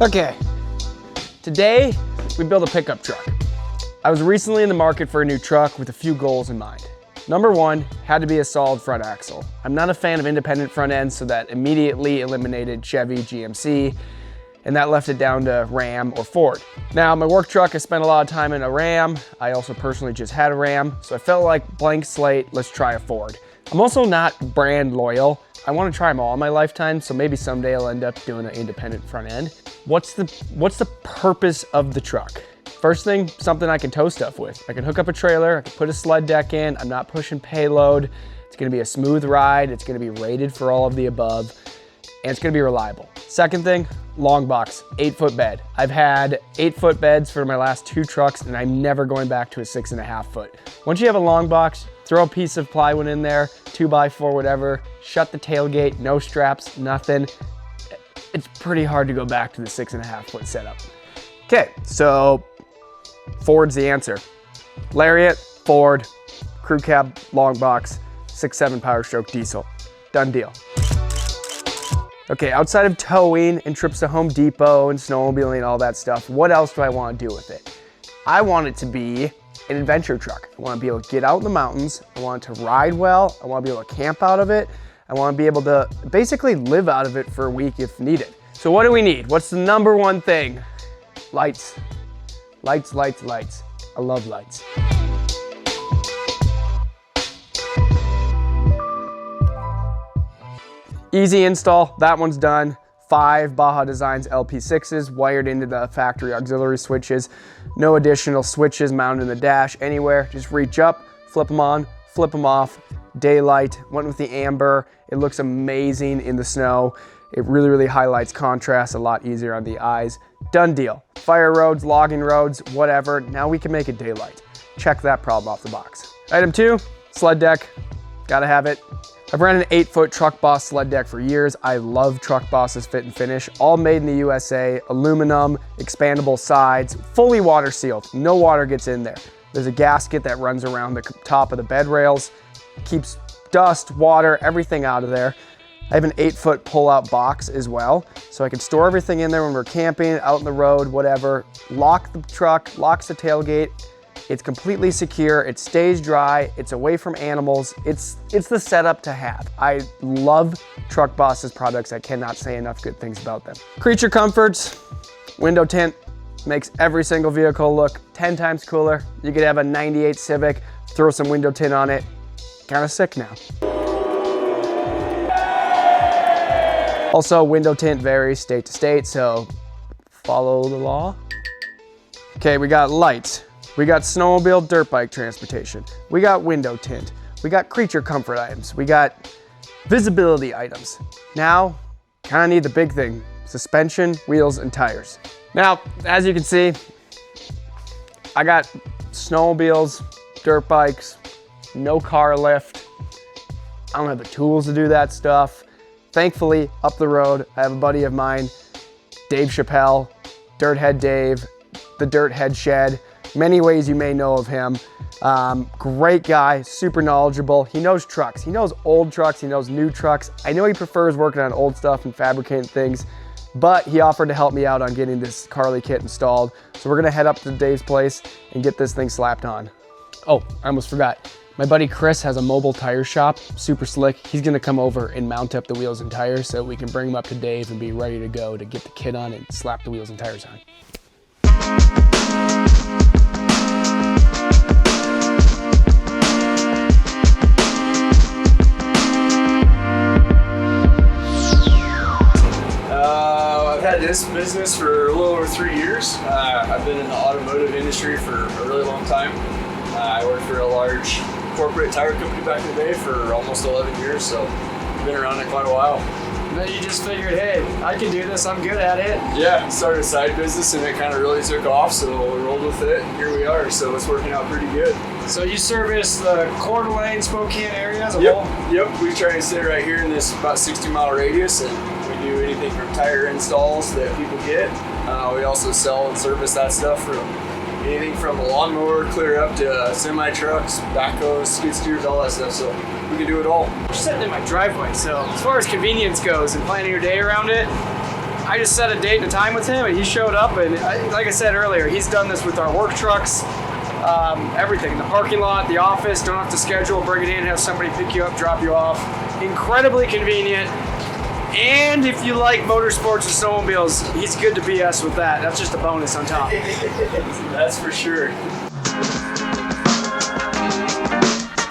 Okay, today we built a pickup truck. I was recently in the market for a new truck with a few goals in mind. Number one, had to be a solid front axle. I'm not a fan of independent front ends, so that immediately eliminated Chevy, GMC, and that left it down to Ram or Ford. Now, my work truck, I spent a lot of time in a Ram. I also personally just had a Ram, so I felt like blank slate, let's try a Ford. I'm also not brand loyal. I want to try them all in my lifetime, so maybe someday I'll end up doing an independent front end. What's the purpose of the truck? First thing, something I can tow stuff with. I can hook up a trailer, I can put a sled deck in, I'm not pushing payload. It's gonna be a smooth ride, it's gonna be rated for all of the above, and it's gonna be reliable. Second thing, long box, 8-foot bed. I've had 8-foot beds for my last 2 trucks, and I'm never going back to a 6.5 foot. Once you have a long box, throw a piece of plywood in there, 2x4, whatever, shut the tailgate, no straps, nothing. It's pretty hard to go back to the 6.5 foot setup. Okay, so Ford's the answer. Lariat, Ford, crew cab, long box, 6.7 power stroke diesel. Done deal. Okay, outside of towing and trips to Home Depot and snowmobiling and all that stuff, what else do I want to do with it? I want it to be an adventure truck. I want to be able to get out in the mountains. I want it to ride well. I want to be able to camp out of it. I want to be able to basically live out of it for a week if needed. So what do we need? What's the number one thing? Lights. Lights, lights, lights. I love lights. Easy install, that one's done. 5 Baja Designs LP6s wired into the factory auxiliary switches. No additional switches mounted in the dash anywhere. Just reach up, flip them on, flip them off. Daylight, went with the amber. It looks amazing in the snow. It really, really highlights contrast, a lot easier on the eyes. Done deal. Fire roads, logging roads, whatever. Now we can make it daylight. Check that problem off the box. Item 2, sled deck. Gotta have it. I've ran an 8-foot Truck Boss sled deck for years. I love Truck Boss's fit and finish. All made in the USA, aluminum, expandable sides, fully water sealed. No water gets in there. There's a gasket that runs around the top of the bed rails, keeps dust, water, everything out of there. I have an 8-foot pull-out box as well, so I can store everything in there when we're camping, out on the road, whatever. Lock the truck, locks the tailgate. It's completely secure, it stays dry, it's away from animals. It's the setup to have. I love Truck Boss's products. I cannot say enough good things about them. Creature comforts, window tint, makes every single vehicle look 10 times cooler. You could have a 98 Civic, throw some window tint on it. Kind of sick now. Also, window tint varies state to state, so follow the law. Okay, we got lights. We got snowmobile, dirt bike transportation. We got window tint. We got creature comfort items. We got visibility items. Now, kind of need the big thing, suspension, wheels, and tires. Now, as you can see, I got snowmobiles, dirt bikes, no car lift. I don't have the tools to do that stuff. Thankfully, up the road, I have a buddy of mine, Dave Chappelle, Dirt Head Dave, the Dirt Head Shed. Many ways you may know of him. Great guy, super knowledgeable. He knows trucks. He knows old trucks, he knows new trucks. I know he prefers working on old stuff and fabricating things, but he offered to help me out on getting this Carli kit installed. So we're gonna head up to Dave's place and get this thing slapped on. Oh, I almost forgot. My buddy Chris has a mobile tire shop, super slick. He's gonna come over and mount up the wheels and tires so we can bring them up to Dave and be ready to go to get the kit on and slap the wheels and tires on. I've had this business for a little over 3 years. I've been in the automotive industry for a really long time. I worked for a large corporate tire company back in the day for almost 11 years, so I've been around it quite a while. And then you just figured, hey, I can do this, I'm good at it. Yeah, started a side business and it kind of really took off, so we rolled with it and here we are, so it's working out pretty good. So you service the Coeur d'Alene, Spokane area as a whole? Yep, we try to stay right here in this about 60-mile radius, and we do anything from tire installs that people get. We also sell and service that stuff from anything from a lawnmower clear up to semi-trucks, backhoes, skid steers, all that stuff, so we can do it all. We're sitting in my driveway, so as far as convenience goes and planning your day around it, I just set a date and a time with him, and he showed up. And like I said earlier, he's done this with our work trucks, everything. The parking lot, the office. Don't have to schedule, bring it in, have somebody pick you up, drop you off. Incredibly convenient. And if you like motorsports and snowmobiles, he's good to BS with that. That's just a bonus on top. That's for sure.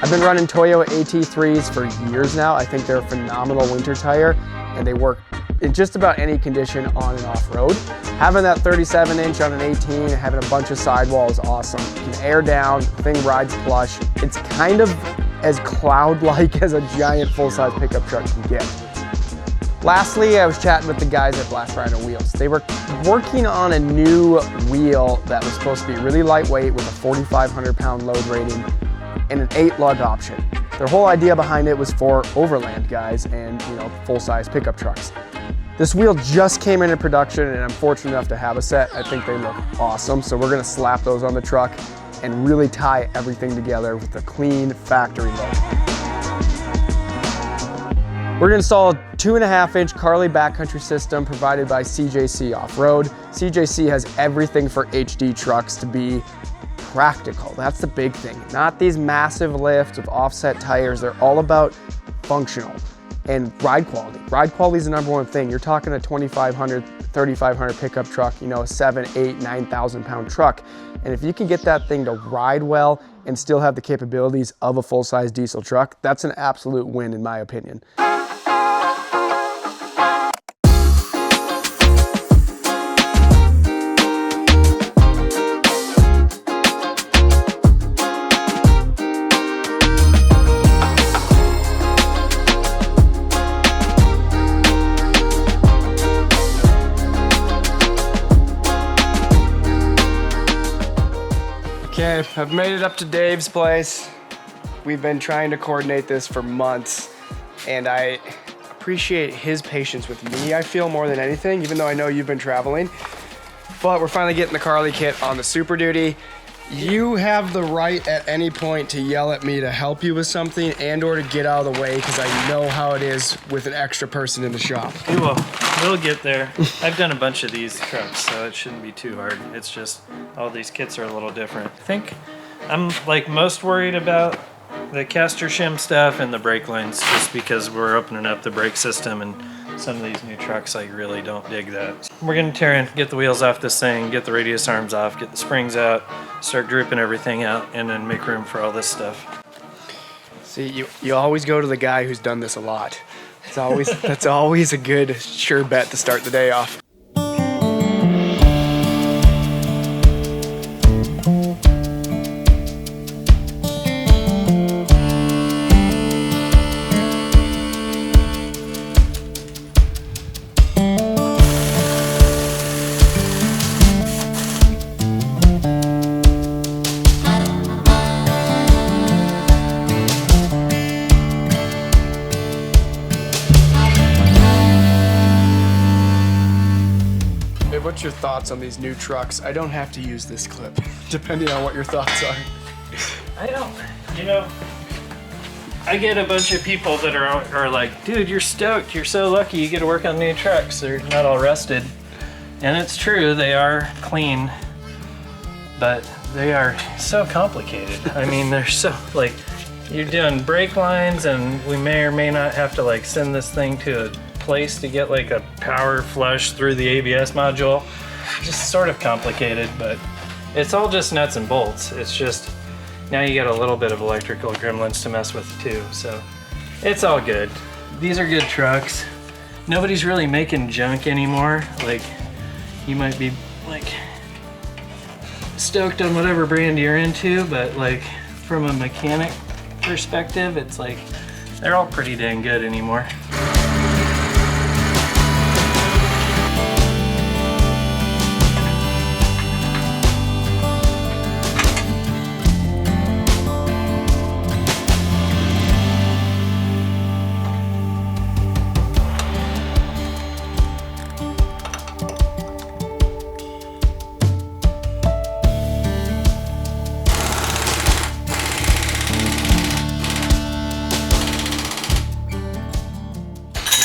I've been running Toyo AT3s for years now. I think they're a phenomenal winter tire, and they work in just about any condition on and off road. Having that 37-inch on an 18, having a bunch of sidewall is awesome. You can air down, the thing rides plush. It's kind of as cloud-like as a giant full-size pickup truck can get. Lastly, I was chatting with the guys at Rhino Wheels. They were working on a new wheel that was supposed to be really lightweight with a 4,500 pound load rating and an 8-lug option. Their whole idea behind it was for Overland guys and, you know, full-size pickup trucks. This wheel just came into production, and I'm fortunate enough to have a set. I think they look awesome, so we're gonna slap those on the truck and really tie everything together with a clean factory look. We're gonna install a 2.5-inch Carli backcountry system provided by CJC Offroad. CJC has everything for HD trucks to be practical. That's the big thing. Not these massive lifts with offset tires. They're all about functional and ride quality. Ride quality is the #1 thing. You're talking a 2,500, 3,500 pickup truck, you know, a 7, 8, 9,000 pound truck. And if you can get that thing to ride well and still have the capabilities of a full-size diesel truck, that's an absolute win in my opinion. Okay, I've made it up to Dave's place. We've been trying to coordinate this for months, and I appreciate his patience with me, I feel, more than anything, even though I know you've been traveling. But we're finally getting the Carli kit on the Super Duty. You have the right at any point to yell at me to help you with something and or to get out of the way, because I know how it is with an extra person in the shop. We will. We'll get there. I've done a bunch of these trucks, so it shouldn't be too hard. It's just all these kits are a little different. I think I'm like most worried about the caster shim stuff and the brake lines, just because we're opening up the brake system, and some of these new trucks I really don't dig that. We're gonna tear in, get the wheels off this thing, get the radius arms off, get the springs out, start drooping everything out, and then make room for all this stuff. See, you always go to the guy who's done this a lot. It's always that's always a good sure bet to start the day off. What's your thoughts on these new trucks? I don't have to use this clip, depending on what your thoughts are. I don't, you know, I get a bunch of people that are like, dude, you're stoked, you're so lucky you get to work on new trucks, they're not all rusted. And it's true, they are clean, but they are so complicated. I mean, they're so, like, you're doing brake lines, and we may or may not have to like send this thing to a place to get like a power flush through the ABS module. Just sort of complicated, but it's all just nuts and bolts. It's just now you got a little bit of electrical gremlins to mess with too, so it's all good. These are good trucks. Nobody's really making junk anymore. Like, you might be like stoked on whatever brand you're into, but like from a mechanic perspective, it's like they're all pretty dang good anymore.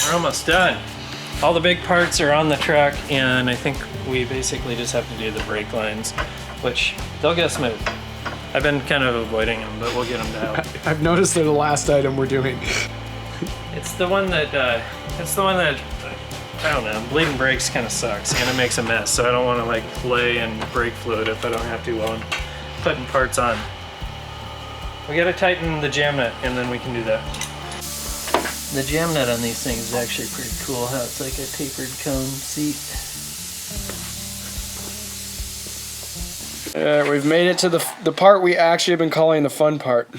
We're almost done. All the big parts are on the truck, and I think we basically just have to do the brake lines, which they'll get smooth. I've been kind of avoiding them, but we'll get them down. I've noticed they're the last item we're doing. It's the one that, I don't know, bleeding brakes kind of sucks, and it makes a mess, so I don't want to like lay in brake fluid if I don't have to while I'm putting parts on. We gotta tighten the jam nut, and then we can do that. The jam nut on these things is actually pretty cool, how it's like a tapered cone seat. We've made it to the part we actually have been calling the fun part.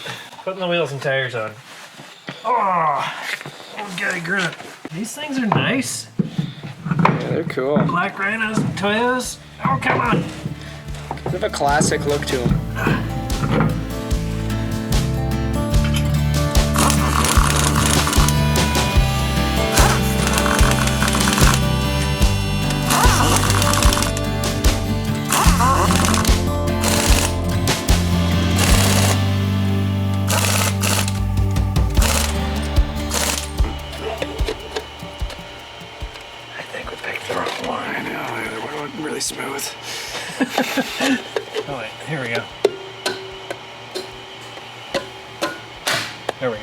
Putting the wheels and tires on. Oh, got a grunt. These things are nice. Yeah, they're cool. Black Rhinos and Toyos. Oh, come on. They have a classic look to them. Smooth. Oh wait, here we go. There we go.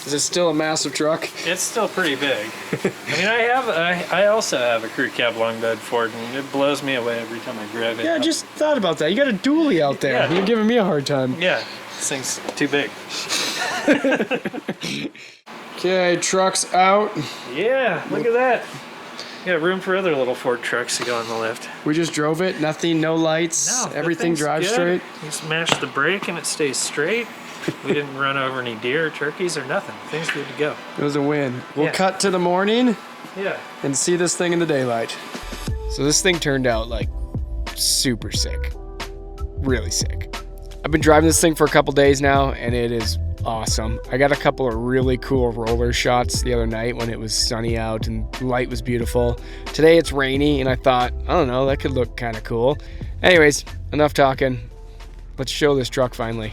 Is it still a massive truck? It's still pretty big. I mean, I also have a crew cab long bed Ford, and it blows me away every time I drive it. Yeah, I just thought about that. You got a dually out there. Yeah. You're giving me a hard time. Yeah, this thing's too big. Okay, truck's out. Yeah, look at that. You got room for other little Ford trucks to go on the lift. We just drove it. Nothing, no lights. No, everything drives straight. You smash the brake and it stays straight. We didn't run over any deer or turkeys or nothing. Thing's good to go. It was a win. We'll Yeah. cut to the morning Yeah. and see this thing in the daylight. So this thing turned out like super sick. Really sick. I've been driving this thing for a couple days now and it is awesome. I got a couple of really cool roller shots the other night when it was sunny out and the light was beautiful. Today it's rainy and I thought, I don't know, that could look kind of cool. Anyways, enough talking. Let's show this truck finally.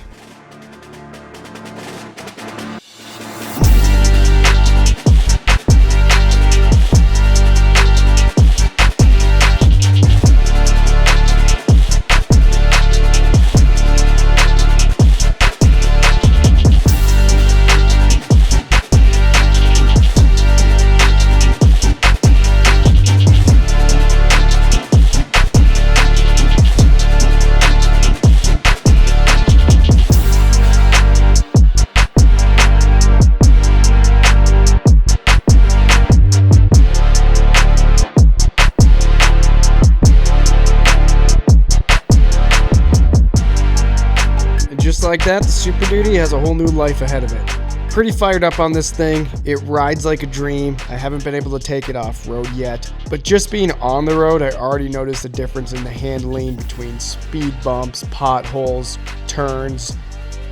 Just like that, the Super Duty has a whole new life ahead of it. Pretty fired up on this thing. It rides like a dream. I haven't been able to take it off road yet, but just being on the road, I already noticed a difference in the handling between speed bumps, potholes, turns.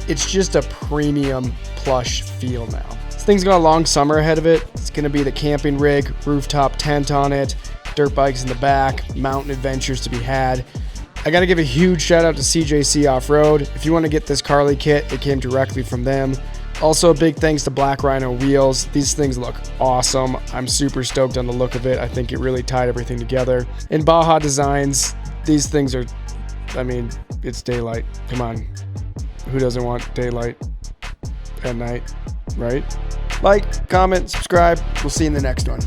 It's just a premium plush feel now. This thing's got a long summer ahead of it. It's gonna be the camping rig, rooftop tent on it, dirt bikes in the back, mountain adventures to be had. I gotta give a huge shout out to CJC Offroad. If you wanna get this Carli kit, it came directly from them. Also a big thanks to Black Rhino wheels. These things look awesome. I'm super stoked on the look of it. I think it really tied everything together. And Baja Designs, these things are, I mean, it's daylight. Come on, who doesn't want daylight at night, right? Like, comment, subscribe. We'll see you in the next one.